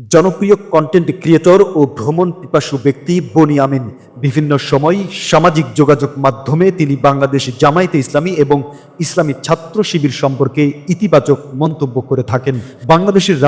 জনপ্রিয় content creator ও ভ্রমণ পিপাসু ব্যক্তি বনি আমিন বিভিন্ন সময় সামাজিক যোগাযোগ মাধ্যমে তিনি বাংলাদেশ জামায়াতে ইসলামী এবং ইসলামী ছাত্র শিবির সম্পর্কে ইতিবাচক মন্তব্য করে থাকেন। বাংলাদেশের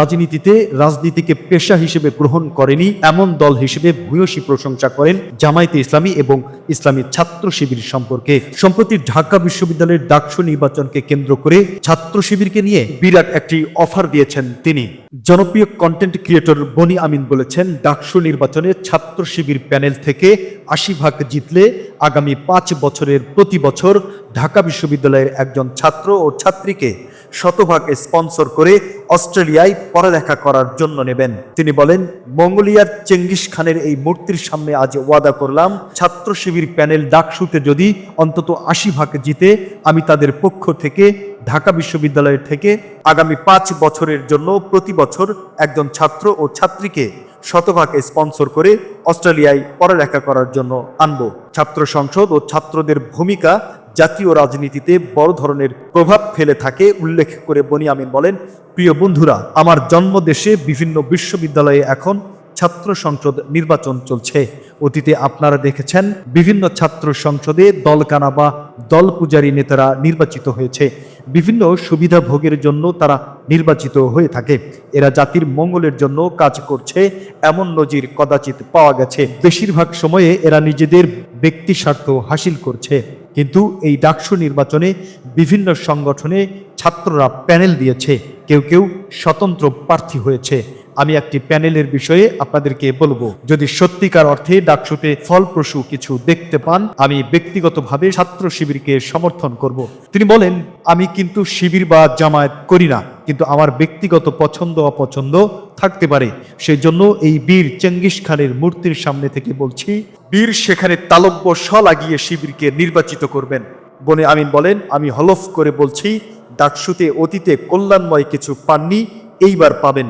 রাজনীতিকে পেশা হিসেবে গ্রহণ করেনি এমন দল হিসেবে ভূয়সী প্রশংসা করেন জামায়াতে ইসলামী এবং ইসলামী ছাত্র শিবির সম্পর্কে। সম্প্রতি ঢাকা বিশ্ববিদ্যালয়ের ডাকসু নির্বাচনকে কেন্দ্র করে ছাত্র শিবিরকে নিয়ে বিরাট একটি অফার দিয়েছেন তিনি। জনপ্রিয় কন্টেন্ট ক্রিয়েটর বনি আমিন বলেছেন, ডাকসু নির্বাচনে ছাত্র শিবির প্যানেল থেকে ৮০ ভাগ জিতলে আগামী ৫ বছরের প্রতি বছর ঢাকা বিশ্ববিদ্যালয়ের একজন ছাত্র ও ছাত্রীকে ১০০ ভাগ স্পন্সর করে অস্ট্রেলিয়ায় পড়ালেখা করার জন্য নেবেন। তিনি বলেন, মঙ্গোলিয়ার চেঙ্গিস খানের এই মূর্তির সামনে আজ ওয়াদা করলাম, ছাত্র শিবির প্যানেল ডাকসুতে যদি অন্তত ৮০ ভাগ জিতে আমি তাদের পক্ষ থেকে ঢাকা বিশ্ববিদ্যালয়ের থেকে আগামী ৫ বছরের জন্য প্রতি বছর একজন ছাত্র ও ছাত্রীকে ১০০ ভাগ স্পন্সর করে অস্ট্রেলিয়ায় পড়ালেখা করার জন্য আনব। ছাত্র সংসদ ও ছাত্রদের ভূমিকা জাতীয় রাজনীতিতে বড় ধরনের প্রভাব ফেলে থাকে উল্লেখ করে বনি আমিন বলেন, প্রিয় বন্ধুরা, আমার জন্মদেশে বিভিন্ন বিশ্ববিদ্যালয়ে এখন ছাত্র সংসদ নির্বাচন চলছে। অতীতে আপনারা দেখেছেন বিভিন্ন ছাত্র সংসদে দলকানা বা দল পূজারী নেতারা নির্বাচিত হয়েছে। বিভিন্ন সুবিধা ভোগের জন্য তারা নির্বাচিত হয়ে থাকে। এরা জাতির মঙ্গলের জন্য কাজ করছে এমন নজির কদাচিৎ পাওয়া গেছে। বেশিরভাগ সময়ে এরা নিজেদের ব্যক্তি স্বার্থ হাসিল করছে। কিন্তু এই ডাকসু নির্বাচনে বিভিন্ন সংগঠনে ছাত্ররা প্যানেল দিয়েছে, কেউ কেউ স্বতন্ত্র প্রার্থী হয়েছে। আমি একটি প্যানেলের বিষয়ে আপনাদেরকে বলবো, যদি সত্যিকার অর্থে ডাকসুতে ফলপ্রসূ কিছু দেখতে পান, আমি ব্যক্তিগতভাবে ছাত্র শিবিরকে সমর্থন করব। তিনি বলেন, আমি কিন্তু শিবির বা জামায়াত করি না, কিন্তু আমার ব্যক্তিগত পছন্দ অপছন্দ থাকতে পারে। সেই জন্য এই বীর চেঙ্গিস খানের মূর্তির সামনে থেকে বলছি, বীর সেখানে তালব্য স লাগিয়ে শিবিরকে নির্বাচিত করবেন। বনি আমিন বলেন, আমি হলফ করে বলছি, ডাকসুতে অতীতে কল্যাণময় কিছু পাননি, এইবার পাবেন।